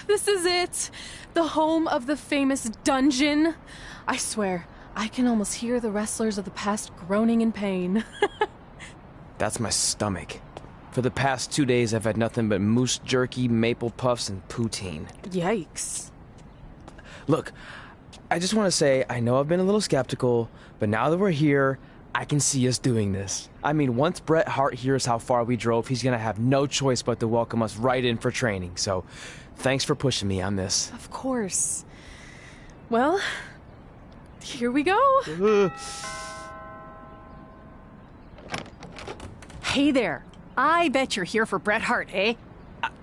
This is it. The home of the famous dungeon. I swear, I can almost hear the wrestlers of the past groaning in pain. That's my stomach. For the past 2 days, I've had nothing but moose jerky, maple puffs, and poutine. Yikes. Look, I just want to say, I know I've been a little skeptical, but now that we're here, I can see us doing this. I mean, once Bret Hart hears how far we drove, he's gonna have no choice but to welcome us right in for training. So, thanks for pushing me on this. Of course. Well, here we go. Hey there. I bet you're here for Bret Hart, eh?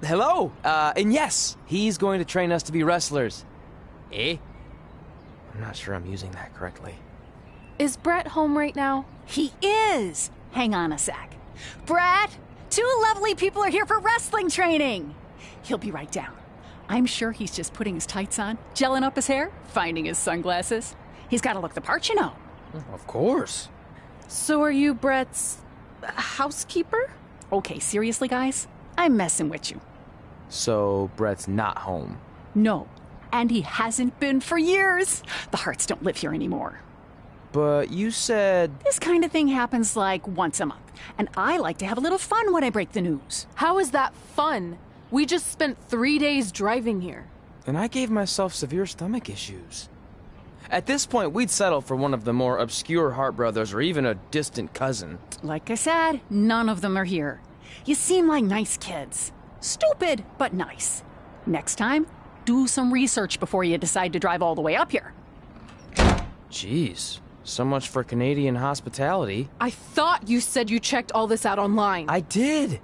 Hello, and yes, he's going to train us to be wrestlers. Eh? I'm not sure I'm using that correctly. Is Bret home right now? He is. Hang on a sec. Bret, two lovely people are here for wrestling training. He'll be right down. I'm sure he's just putting his tights on, gelling up his hair, finding his sunglasses. He's got to look the part, you know. Of course. So are you Bret's housekeeper? Okay, seriously, guys? I'm messing with you. So, Bret's not home. No, and he hasn't been for years. The Harts don't live here anymore. But you said... This kind of thing happens like once a month, and I like to have a little fun when I break the news. How is that fun? We just spent 3 days driving here. And I gave myself severe stomach issues. At this point, we'd settle for one of the more obscure Hart brothers or even a distant cousin. Like I said, none of them are here. You seem like nice kids. Stupid, but nice. Next time, do some research before you decide to drive all the way up here. Jeez, so much for Canadian hospitality. I thought you said you checked all this out online. I did.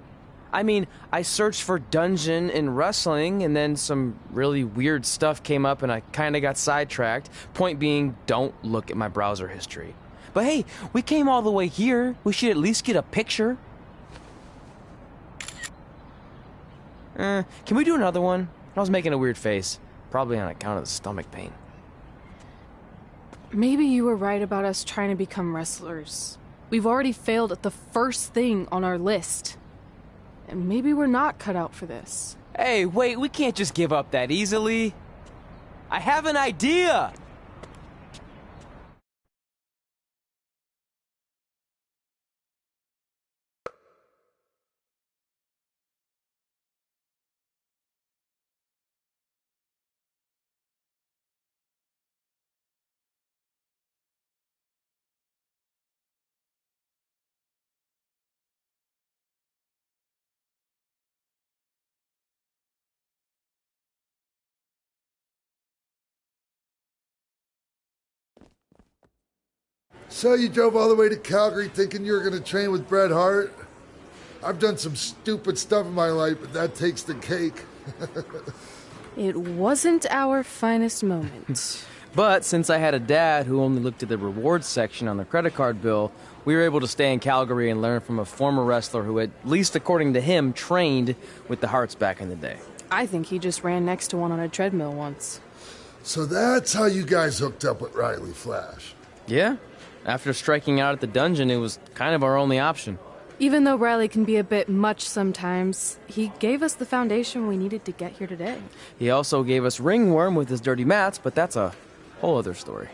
I mean, I searched for dungeon in wrestling, and then some really weird stuff came up, and I kind of got sidetracked. Point being, don't look at my browser history. But hey, we came all the way here. We should at least get a picture. Can we do another one? I was making a weird face. Probably on account of the stomach pain. Maybe you were right about us trying to become wrestlers. We've already failed at the first thing on our list. And maybe we're not cut out for this. Hey, wait, we can't just give up that easily. I have an idea! So you drove all the way to Calgary thinking you were going to train with Bret Hart? I've done some stupid stuff in my life, but that takes the cake. It wasn't our finest moment. But since I had a dad who only looked at the rewards section on the credit card bill, we were able to stay in Calgary and learn from a former wrestler who, at least according to him, trained with the Harts back in the day. I think he just ran next to one on a treadmill once. So that's how you guys hooked up with Riley Flash. Yeah. After striking out at the dungeon, it was kind of our only option. Even though Riley can be a bit much sometimes, he gave us the foundation we needed to get here today. He also gave us ringworm with his dirty mats, but that's a whole other story.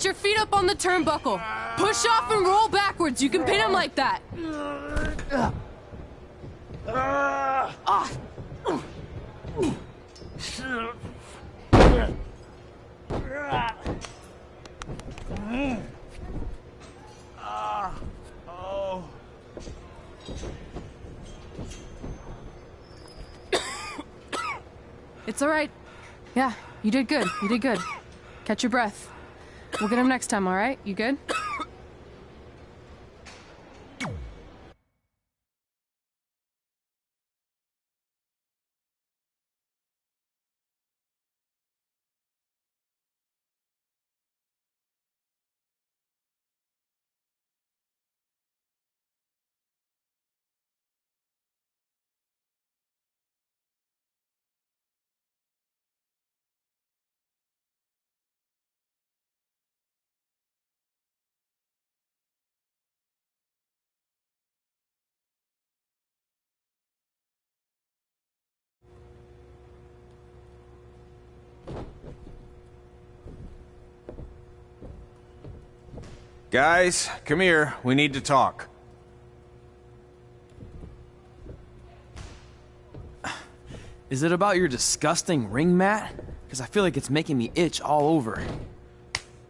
Get your feet up on the turnbuckle. Push off and roll backwards. You can pin him like that. It's all right. Yeah, you did good. You did good. Catch your breath. We'll get him next time, all right? You good? Guys, come here. We need to talk. Is it about your disgusting ring mat? Because I feel like it's making me itch all over.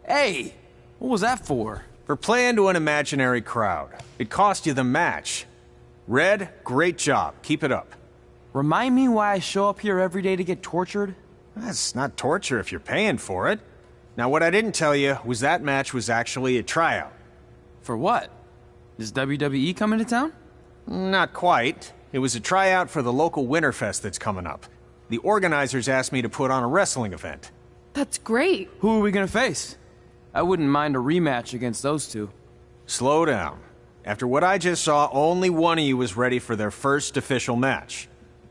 Hey! What was that for? For playing to an imaginary crowd. It cost you the match. Red, great job. Keep it up. Remind me why I show up here every day to get tortured? That's not torture if you're paying for it. Now, what I didn't tell you was that match was actually a tryout. For what? Is WWE coming to town? Not quite. It was a tryout for the local Winterfest that's coming up. The organizers asked me to put on a wrestling event. That's great. Who are we gonna face? I wouldn't mind a rematch against those two. Slow down. After what I just saw, only one of you was ready for their first official match.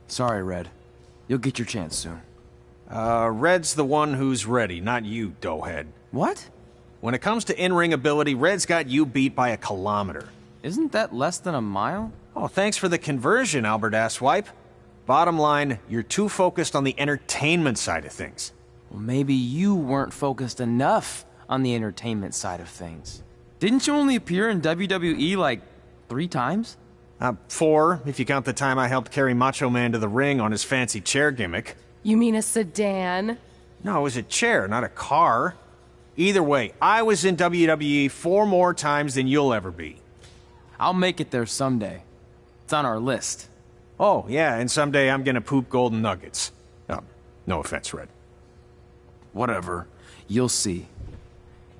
Sorry, Red. You'll get your chance soon. Red's the one who's ready, not you, doughhead. What? When it comes to in-ring ability, Red's got you beat by a kilometer. Isn't that less than a mile? Oh, thanks for the conversion, Albert Asswipe. Bottom line, you're too focused on the entertainment side of things. Well, maybe you weren't focused enough on the entertainment side of things. Didn't you only appear in WWE like 3 times? 4, if you count the time I helped carry Macho Man to the ring on his fancy chair gimmick. You mean a sedan? No, it was a chair, not a car. Either way, I was in WWE 4 more times than you'll ever be. I'll make it there someday. It's on our list. Oh, yeah, and someday I'm gonna poop golden nuggets. Oh, no offense, Red. Whatever. You'll see.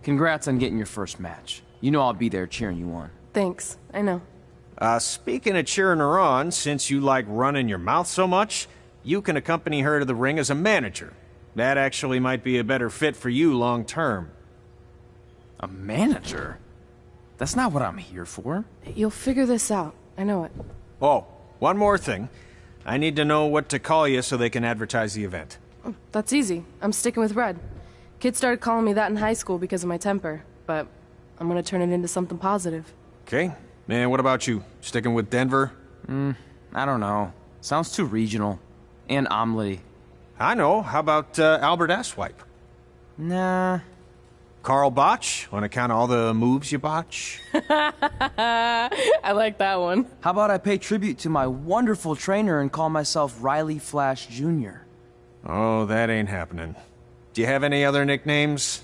Congrats on getting your first match. You know I'll be there cheering you on. Thanks. I know. Speaking of cheering her on, since you like running your mouth so much, you can accompany her to the ring as a manager. That actually might be a better fit for you long term. A manager? That's not what I'm here for. You'll figure this out. I know it. Oh, one more thing. I need to know what to call you so they can advertise the event. That's easy. I'm sticking with Red. Kids started calling me that in high school because of my temper, but I'm gonna turn it into something positive. Okay. And what about you? Sticking with Denver? I don't know. Sounds too regional. And omelette-y. I know. How about Albert Asswipe? Nah. Carl Botch, on account of all the moves you botch? I like that one. How about I pay tribute to my wonderful trainer and call myself Riley Flash Jr.? Oh, that ain't happening. Do you have any other nicknames?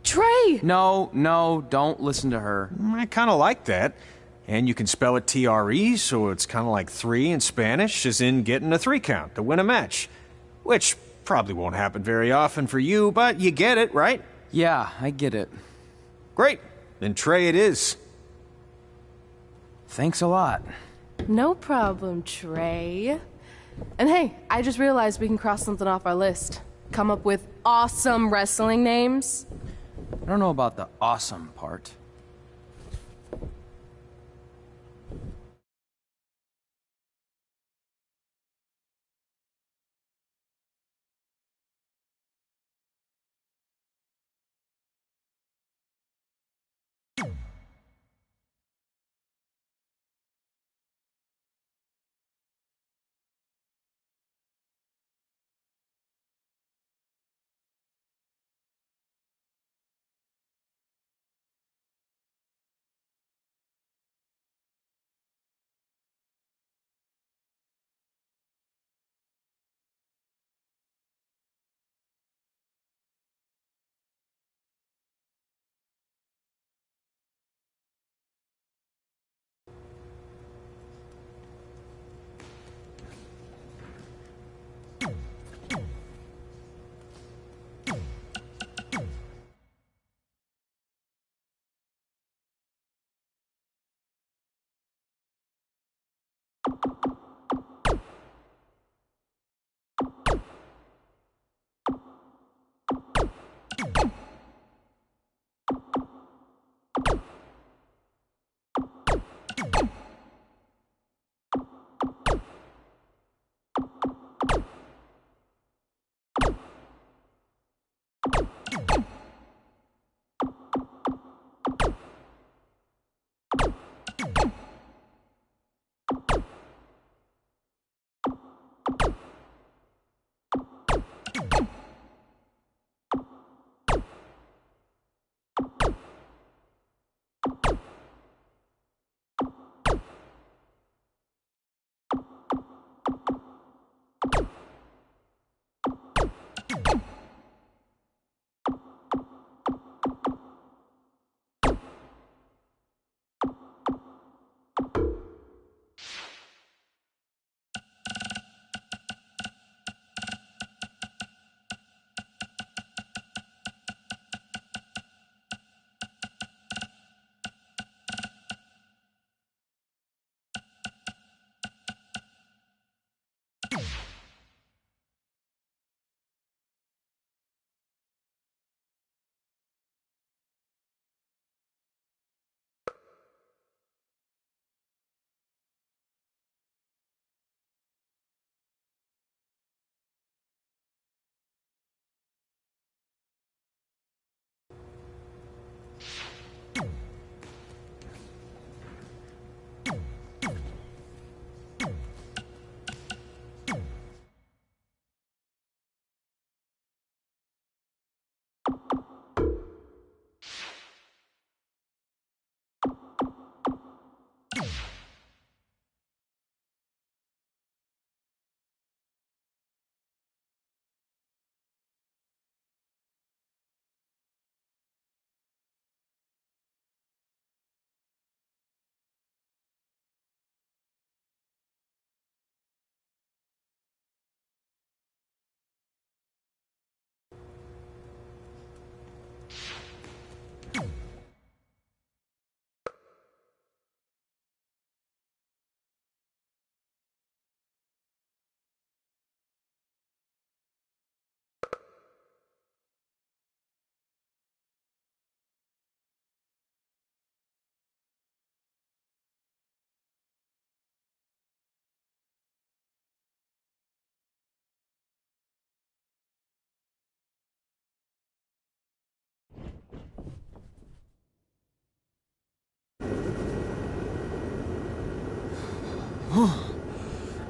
Trey! No, don't listen to her. I kind of like that. And you can spell it T-R-E, so it's kind of like 3 in Spanish, as in getting a 3 count to win a match. Which probably won't happen very often for you, but you get it, right? Yeah, I get it. Great. Then Trey it is. Thanks a lot. No problem, Trey. And hey, I just realized we can cross something off our list. Come up with awesome wrestling names. I don't know about the awesome part.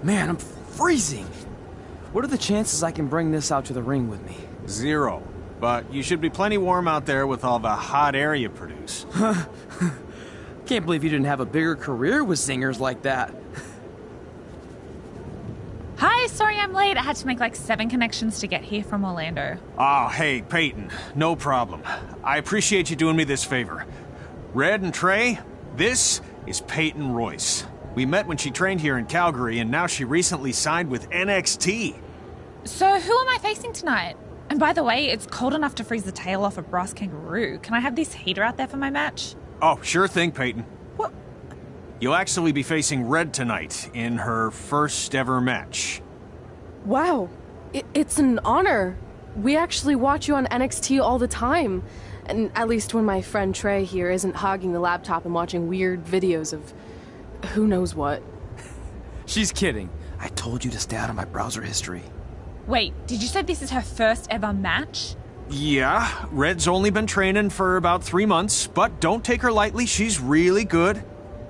Man, I'm freezing. What are the chances I can bring this out to the ring with me? 0. But you should be plenty warm out there with all the hot air you produce. Can't believe you didn't have a bigger career with zingers like that. Hi, sorry I'm late. I had to make like 7 connections to get here from Orlando. Oh, hey, Peyton. No problem. I appreciate you doing me this favor. Red and Trey, this is Peyton Royce. We met when she trained here in Calgary, and now she recently signed with NXT. So who am I facing tonight? And by the way, it's cold enough to freeze the tail off a brass kangaroo. Can I have this heater out there for my match? Oh, sure thing, Peyton. What? You'll actually be facing Red tonight in her first ever match. Wow, it's an honor. We actually watch you on NXT all the time. And at least when my friend Trey here isn't hogging the laptop and watching weird videos of who knows what. She's kidding. I told you to stay out of my browser history. Wait, did you say this is her first ever match? Yeah, Red's only been training for about 3 months, but don't take her lightly, she's really good.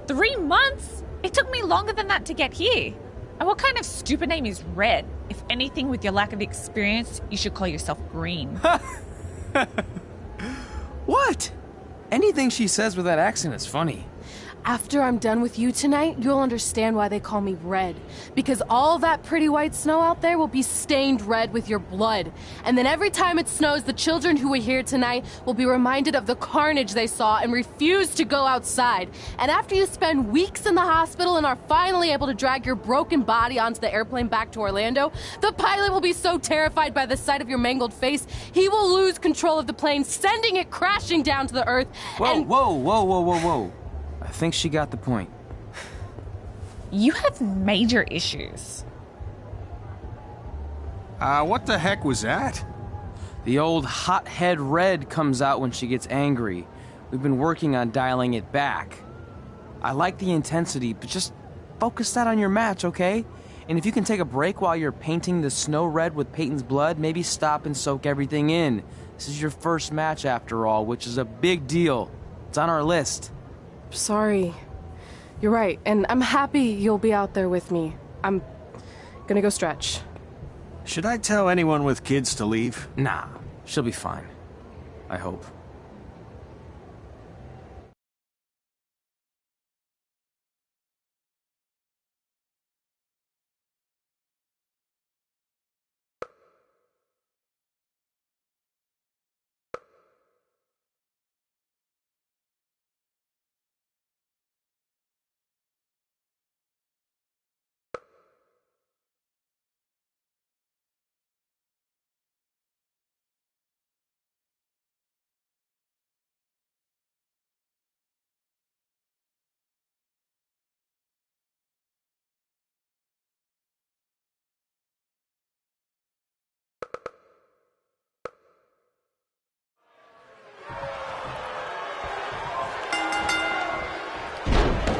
3 months? It took me longer than that to get here. And what kind of stupid name is Red? If anything, with your lack of experience, you should call yourself Green. What? Anything she says with that accent is funny. After I'm done with you tonight, you'll understand why they call me Red. Because all that pretty white snow out there will be stained red with your blood. And then every time it snows, the children who were here tonight will be reminded of the carnage they saw and refuse to go outside. And after you spend weeks in the hospital and are finally able to drag your broken body onto the airplane back to Orlando, the pilot will be so terrified by the sight of your mangled face, he will lose control of the plane, sending it crashing down to the earth. Whoa. I think she got the point. You have major issues. What the heck was that? The old hothead Red comes out when she gets angry. We've been working on dialing it back. I like the intensity, but just focus that on your match, okay? And if you can take a break while you're painting the snow red with Peyton's blood, maybe stop and soak everything in. This is your first match after all, which is a big deal. It's on our list. Sorry. You're right, and I'm happy you'll be out there with me. I'm gonna go stretch. Should I tell anyone with kids to leave? Nah, she'll be fine. I hope.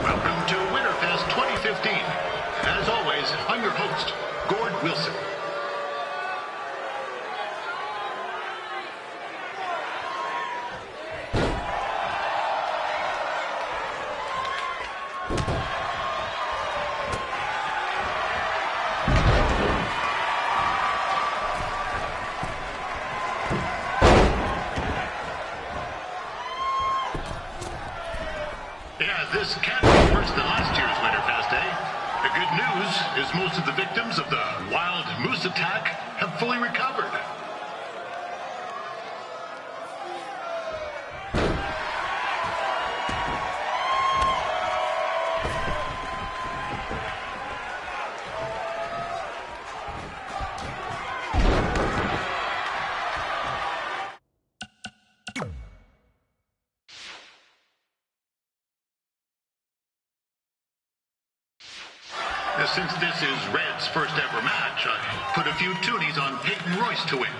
Welcome to Winterfest 2015. As always, I'm your host, Gord Wilson. Yeah, this can't be worse than last year's Winterfest, eh? The good news is most of the victims of the wild moose attack have fully recovered. Since this is Red's first ever match, I put a few toonies on Peyton Royce to win.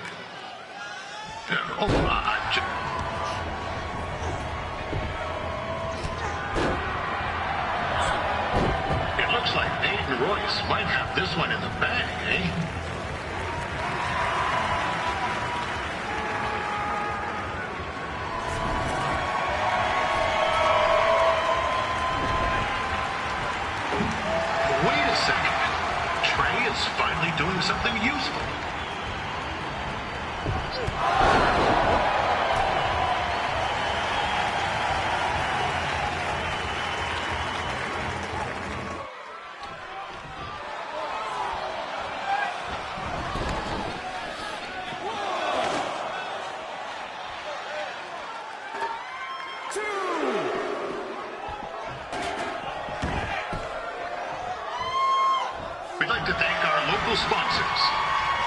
It looks like Peyton Royce might have this one in the bag, eh? Wait a second.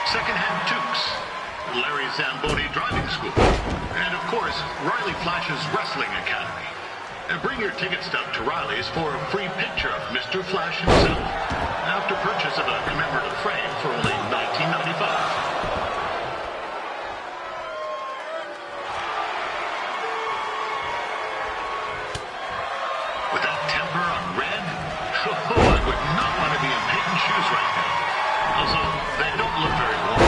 Secondhand Toques, Larry Zamboni Driving School, and of course, Riley Flash's Wrestling Academy. Bring your ticket stub to Riley's for a free picture of Mr. Flash himself, after purchase of a commemorative frame for only $19.95. With that temper on Red, I would not want to be in Peyton's shoes right now. Also, they don't look very warm.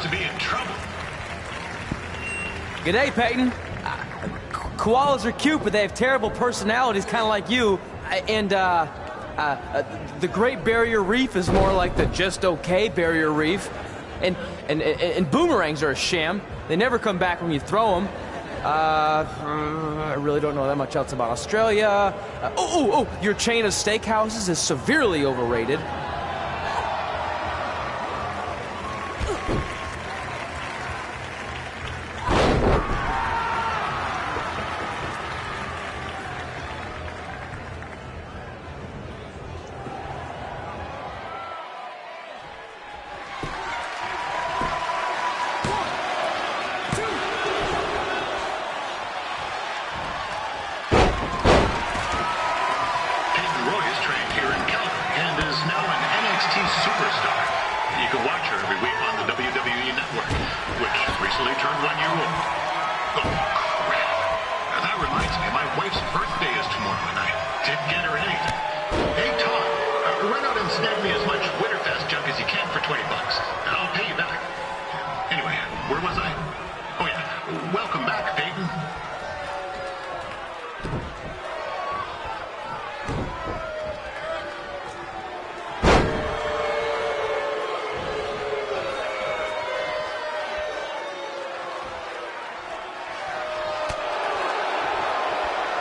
To be in trouble. G'day, Peyton. Koalas are cute, but they have terrible personalities, kind of like you. The Great Barrier Reef is more like the just okay Barrier Reef. And boomerangs are a sham. They never come back when you throw them. I really don't know that much else about Australia. Your chain of steakhouses is severely overrated. Superstar. You can watch her every week on the WWE Network, which recently turned 1 year old. Oh, crap. That reminds me, my wife's birthday is tomorrow, and I didn't get her anything. Hey, Todd, run out and snag me as much Winterfest junk as you can for $20. I'll pay you back. Anyway, where was I? Oh, yeah. Welcome back, Peyton.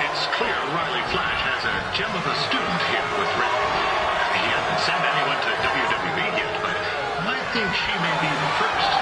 It's clear Riley Flash has a gem of a student here with Red. He hasn't sent anyone to WWE yet, but I think she may be the first.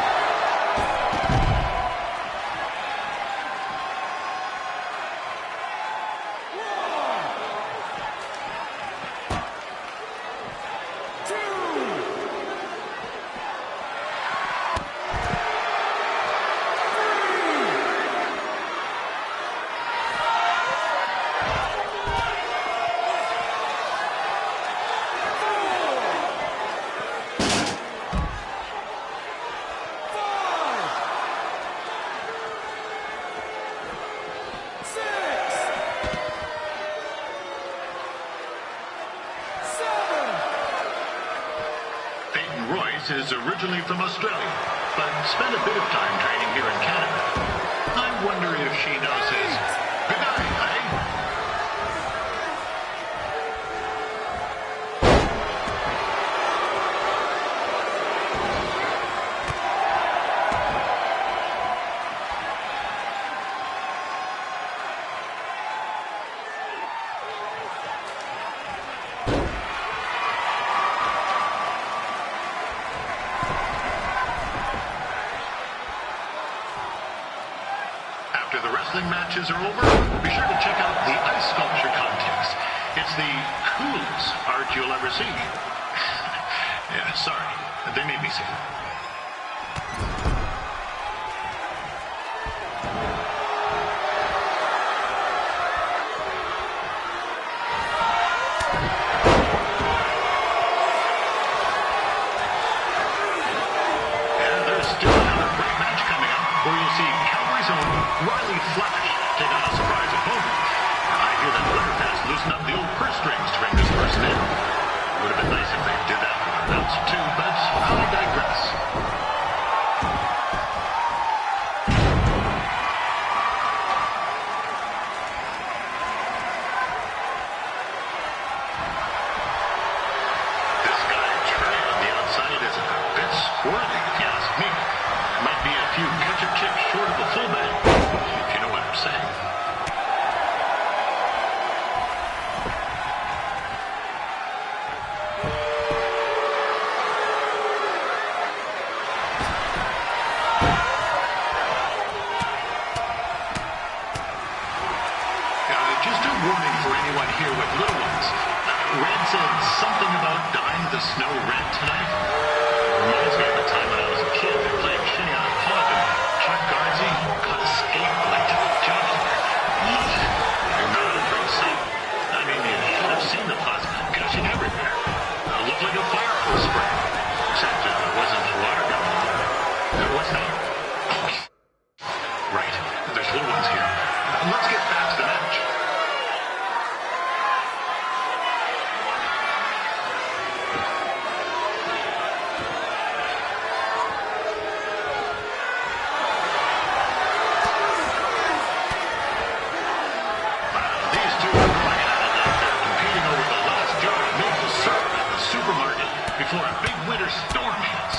Is originally from Australia, but spent a bit of time training here in Canada. I wonder if she knows his good night, eh? After the wrestling matches are over, be sure to check out the ice sculpture contest. It's the coolest art you'll ever see. Yeah, sorry. They made me say that. Riley Flash take on a surprise opponent. I hear that Winterfest loosened up the old purse strings to bring this person in. Would have been nice if they did that for the belts too, but I digress. said something about dyeing the snow red tonight? Reminds me of the time when I was a kid playing shinny on a pond and Chuck Garnsey cut a skate blade to the junk. You're not a pretty sight. I mean, you should have seen the plasma gushing everywhere. It looked like a fire hose spray. Except it wasn't water gun. What's that? Right. There's little ones here. Let's get back to the match. These two are going at it like they're competing over the last jar of maple syrup at the supermarket before a big winter storm hits.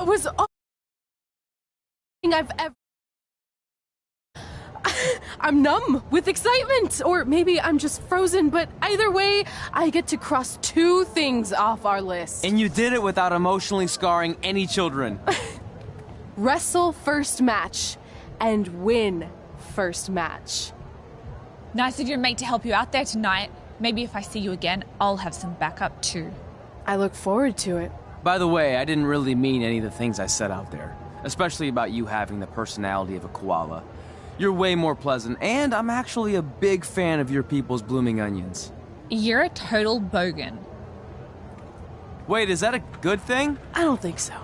It was all I've ever. I'm numb with excitement, or maybe I'm just frozen, but either way, I get to cross two things off our list. And you did it without emotionally scarring any children. Wrestle first match and win first match. Nice of your mate to help you out there tonight. Maybe if I see you again, I'll have some backup too. I look forward to it. By the way, I didn't really mean any of the things I said out there. Especially about you having the personality of a koala. You're way more pleasant, and I'm actually a big fan of your people's blooming onions. You're a total bogan. Wait, is that a good thing? I don't think so.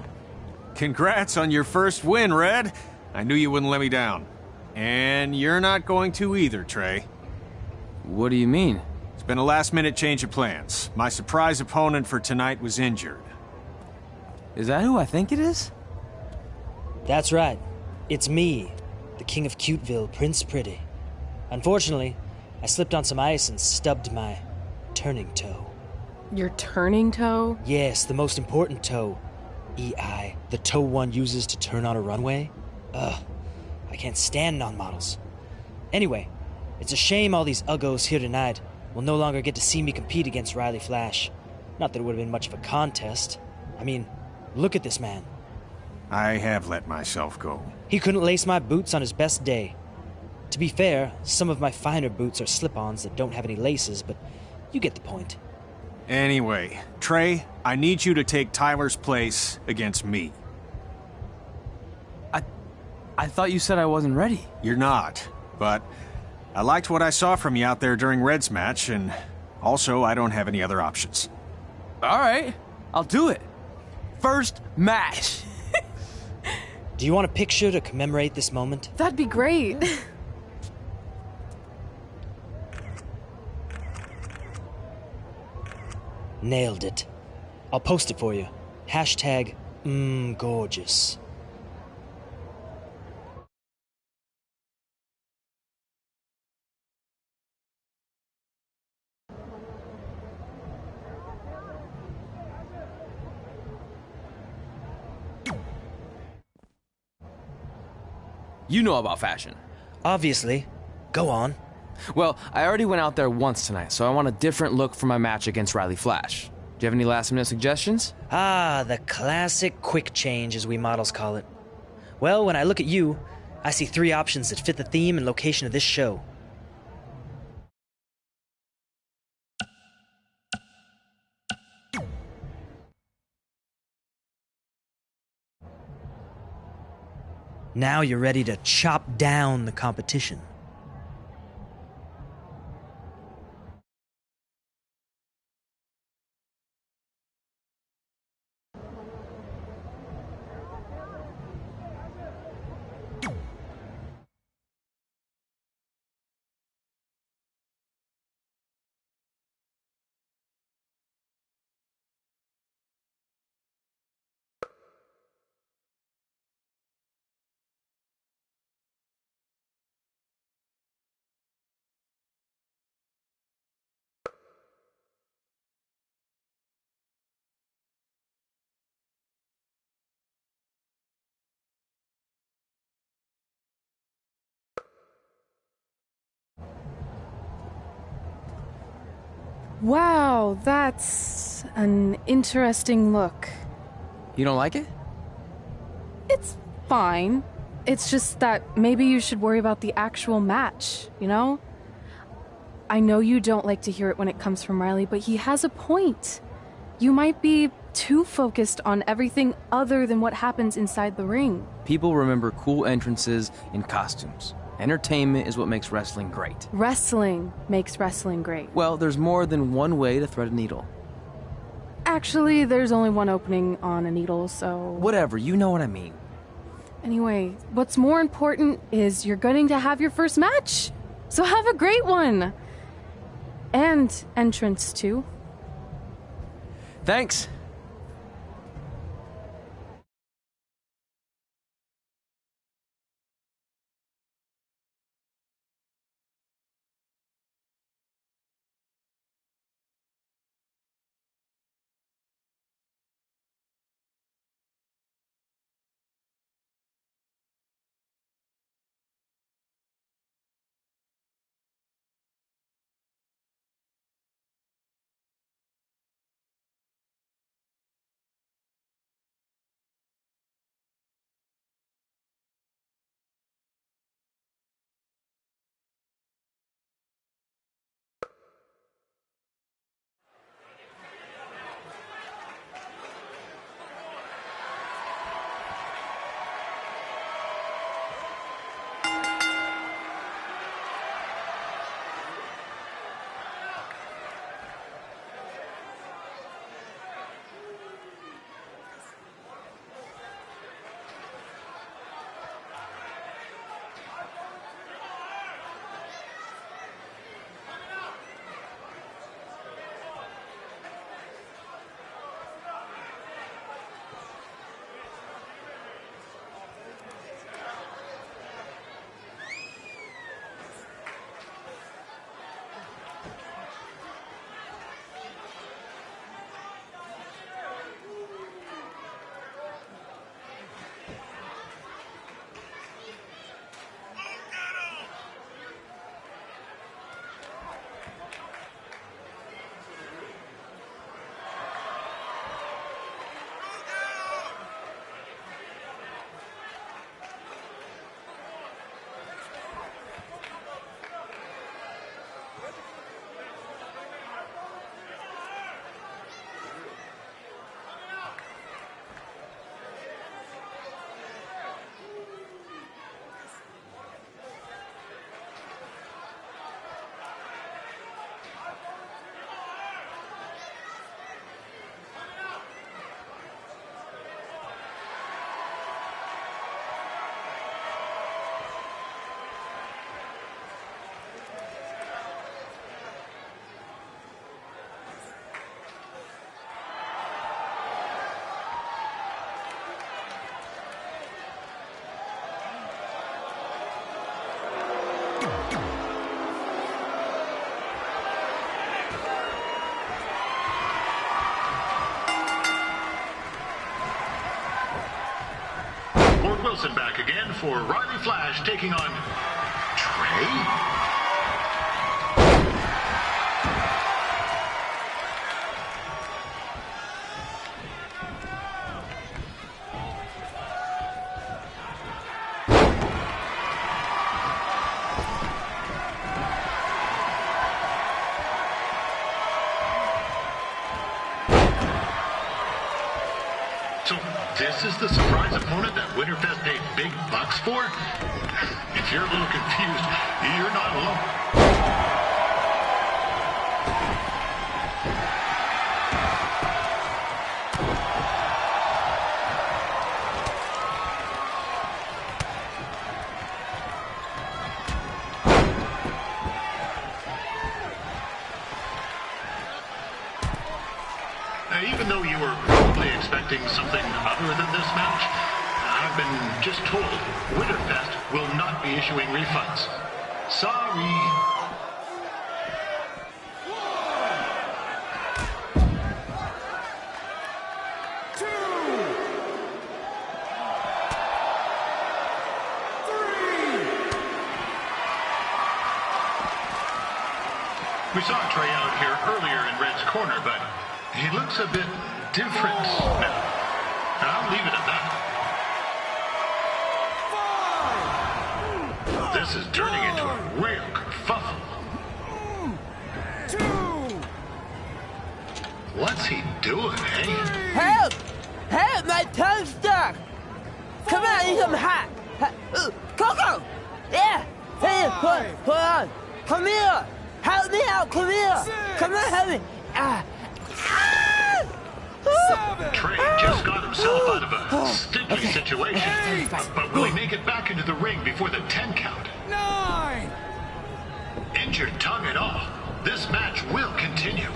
Congrats on your first win, Red. I knew you wouldn't let me down. And you're not going to either, Trey. What do you mean? It's been a last-minute change of plans. My surprise opponent for tonight was injured. Is that who I think it is? That's right. It's me, the King of Cuteville, Prince Pretty. Unfortunately, I slipped on some ice and stubbed my turning toe. Your turning toe? Yes, the most important toe. EI, the toe one uses to turn on a runway. Ugh, I can't stand non-models. Anyway, it's a shame all these uggos here tonight will no longer get to see me compete against Riley Flash. Not that it would have been much of a contest. I mean, look at this man. I have let myself go. He couldn't lace my boots on his best day. To be fair, some of my finer boots are slip-ons that don't have any laces, but you get the point. Anyway, Trey, I need you to take Tyler's place against me. I thought you said I wasn't ready. You're not, but I liked what I saw from you out there during Red's match, and also I don't have any other options. All right, I'll do it. First match. Do you want a picture to commemorate this moment? That'd be great. Nailed it. I'll post it for you. Hashtag gorgeous. You know about fashion. Obviously. Go on. Well, I already went out there once tonight, so I want a different look for my match against Riley Flash. Do you have any last-minute suggestions? Ah, the classic quick change, as we models call it. Well, when I look at you, I see three options that fit the theme and location of this show. Now you're ready to chop down the competition. Wow, that's an interesting look. You don't like it? It's fine. It's just that maybe you should worry about the actual match, you know? I know you don't like to hear it when it comes from Riley, but he has a point. You might be too focused on everything other than what happens inside the ring. People remember cool entrances and costumes. Entertainment is what makes wrestling great. Wrestling makes wrestling great. Well, there's more than one way to thread a needle. Actually, there's only one opening on a needle, so... Whatever, you know what I mean. Anyway, what's more important is you're going to have your first match. So have a great one. And entrance, too. Thanks. Fort Wilson back again for Riley Flash taking on Trey. So This is the surprise opponent that Winterfest paid big bucks for? If you're a little confused, you're not alone. Even though you were probably expecting something other than this match, I've been just told Winterfest will not be issuing refunds. Sorry. We saw Trey out here earlier in Red's corner, but he looks a bit different now. I'll leave it at that. This is turning into a real kerfuffle. What's he doing, eh? Help! Help! My tongue's stuck! Come on, I need some hot! Coco! Yeah! Hey, hold on! Come here! Help me out! Come here! Come on, help me! Trey just got himself out of a sticky situation. But will he make it back into the ring before the 10 count? 9! Injured tongue and all, this match will continue.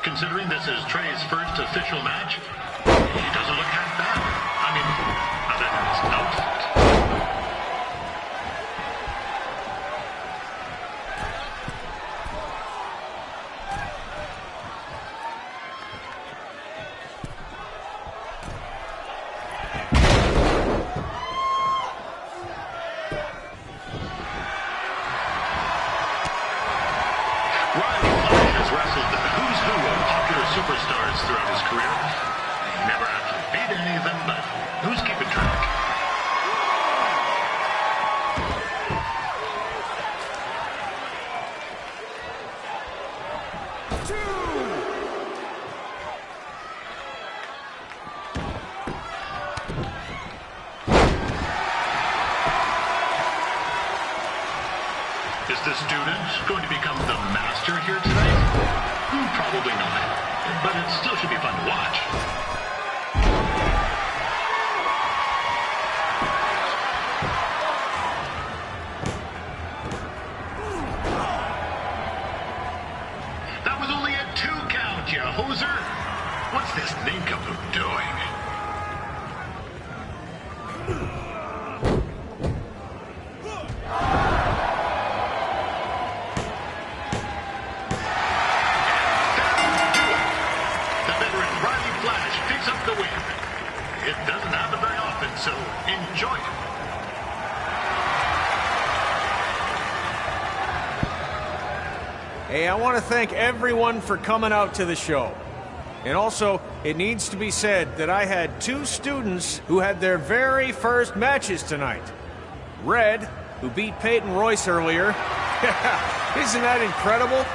Considering this is Trey's first official match, he doesn't look half bad. I mean, other than his outfit. Superstars throughout his career. He never actually beat any of them, but who's keeping track? Is the student going to become the master here tonight? Probably not. But it still should be fun to watch. That was only a 2 count, you hoser. What's this nincompoop doing? It doesn't happen very often, so enjoy it. Hey, I want to thank everyone for coming out to the show. And also, it needs to be said that I had 2 students who had their very first matches tonight. Red, who beat Peyton Royce earlier. Isn't that incredible?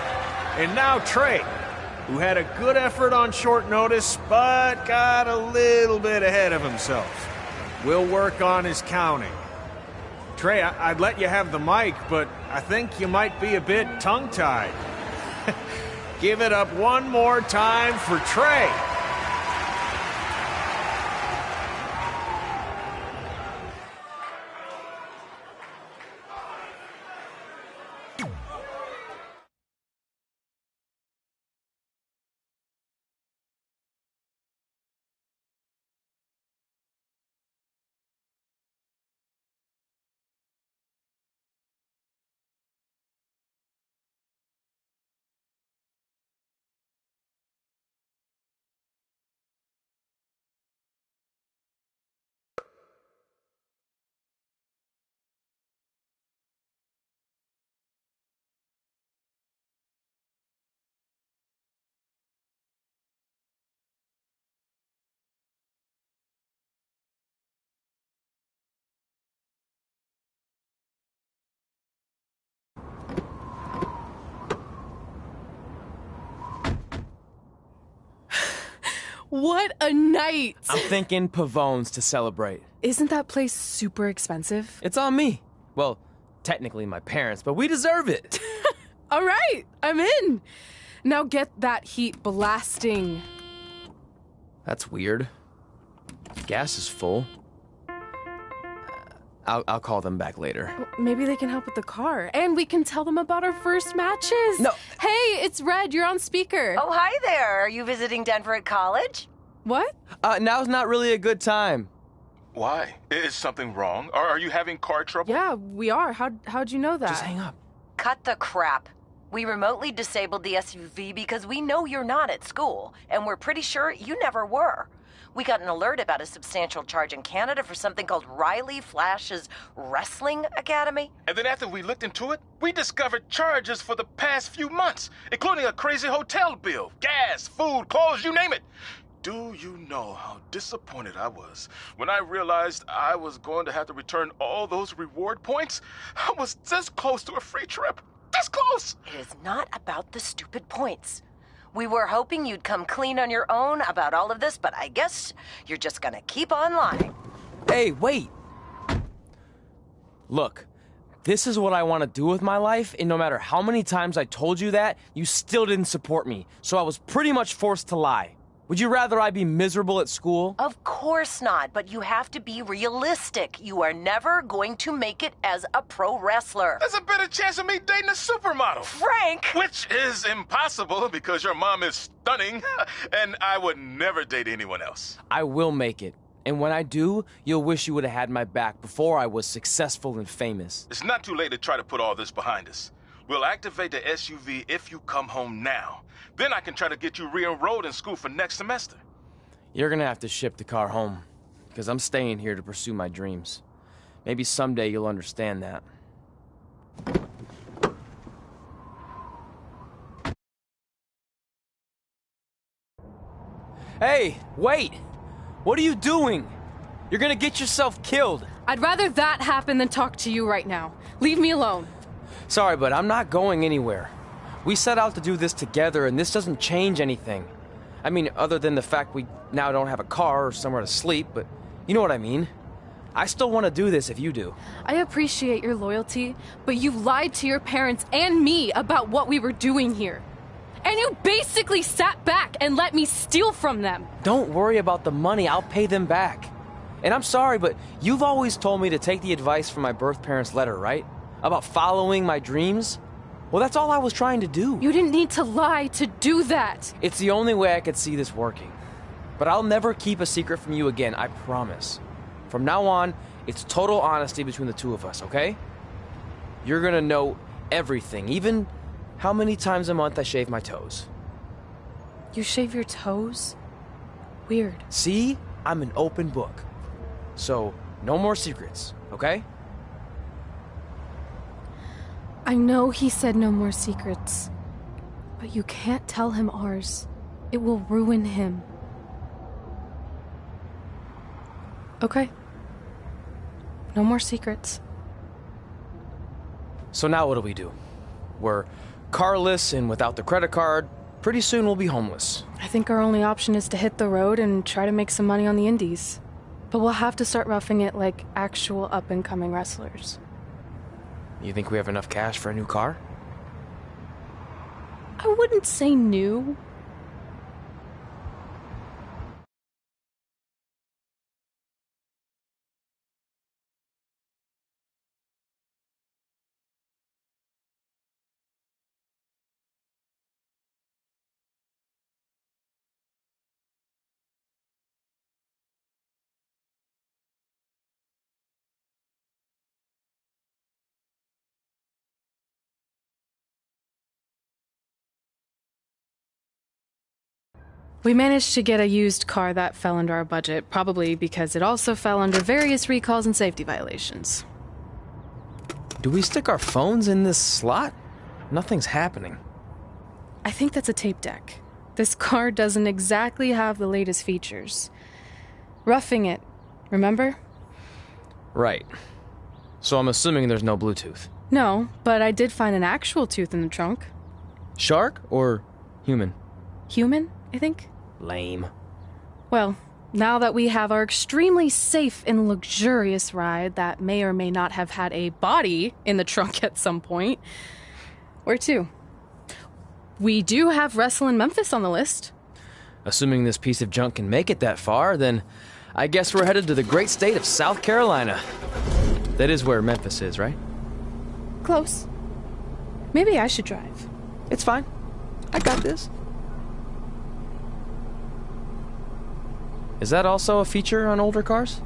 And now Trey, who had a good effort on short notice, but got a little bit ahead of himself. We'll work on his counting. Trey, I'd let you have the mic, but I think you might be a bit tongue-tied. Give it up one more time for Trey. What a night! I'm thinking Pavone's to celebrate. Isn't that place super expensive? It's on me. Well, technically my parents, but we deserve it. All right, I'm in. Now get that heat blasting. That's weird. Gas is full. I'll call them back later. Maybe they can help with the car. And we can tell them about our first matches. No. Hey, it's Red. You're on speaker. Oh, hi there. Are you visiting Denver at college? What? Now's not really a good time. Why? Is something wrong? Are you having car trouble? Yeah, we are. How'd you know that? Just hang up. Cut the crap. We remotely disabled the SUV because we know you're not at school, and we're pretty sure you never were. We got an alert about a substantial charge in Canada for something called Riley Flash's Wrestling Academy. And then after we looked into it, we discovered charges for the past few months, including a crazy hotel bill, gas, food, clothes, you name it. Do you know how disappointed I was when I realized I was going to have to return all those reward points? I was this close to a free trip. This close! It is not about the stupid points. We were hoping you'd come clean on your own about all of this, but I guess you're just gonna keep on lying. Hey, wait! Look, this is what I want to do with my life, and no matter how many times I told you that, you still didn't support me, so I was pretty much forced to lie. Would you rather I be miserable at school? Of course not, but you have to be realistic. You are never going to make it as a pro wrestler. There's a better chance of me dating a supermodel. Frank! Which is impossible because your mom is stunning, and I would never date anyone else. I will make it. And when I do, you'll wish you would have had my back before I was successful and famous. It's not too late to try to put all this behind us. We'll activate the SUV if you come home now. Then I can try to get you re-enrolled in school for next semester. You're gonna have to ship the car home, because I'm staying here to pursue my dreams. Maybe someday you'll understand that. Hey, wait! What are you doing? You're gonna get yourself killed. I'd rather that happen than talk to you right now. Leave me alone. Sorry, but I'm not going anywhere. We set out to do this together, and this doesn't change anything. I mean, other than the fact we now don't have a car or somewhere to sleep, but you know what I mean. I still want to do this if you do. I appreciate your loyalty, but you lied to your parents and me about what we were doing here. And you basically sat back and let me steal from them. Don't worry about the money, I'll pay them back. And I'm sorry, but you've always told me to take the advice from my birth parents' letter, right? About following my dreams? Well, that's all I was trying to do. You didn't need to lie to do that. It's the only way I could see this working. But I'll never keep a secret from you again, I promise. From now on, it's total honesty between the two of us, okay? You're gonna know everything, even how many times a month I shave my toes. You shave your toes? Weird. See? I'm an open book. So, no more secrets, okay? I know he said no more secrets, but you can't tell him ours. It will ruin him. Okay. No more secrets. So now what do? We're carless and without the credit card. Pretty soon we'll be homeless. I think our only option is to hit the road and try to make some money on the indies. But we'll have to start roughing it like actual up-and-coming wrestlers. You think we have enough cash for a new car? I wouldn't say new. We managed to get a used car that fell under our budget, probably because it also fell under various recalls and safety violations. Do we stick our phones in this slot? Nothing's happening. I think that's a tape deck. This car doesn't exactly have the latest features. Roughing it, remember? Right. So I'm assuming there's no Bluetooth. No, but I did find an actual tooth in the trunk. Shark or human? Human, I think. Lame. Well, now that we have our extremely safe and luxurious ride that may or may not have had a body in the trunk at some point, where to? We do have Wrestle in Memphis on the list. Assuming this piece of junk can make it that far, then I guess we're headed to the great state of South Carolina. That is where Memphis is, right? Close. Maybe I should drive. It's fine. I got this. Is that also a feature on older cars?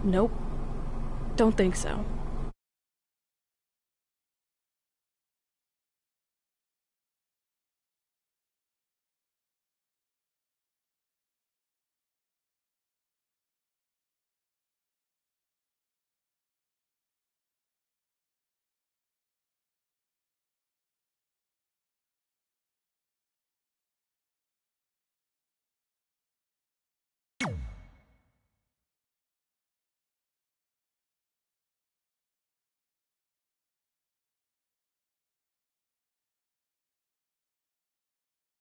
Nope. Don't think so.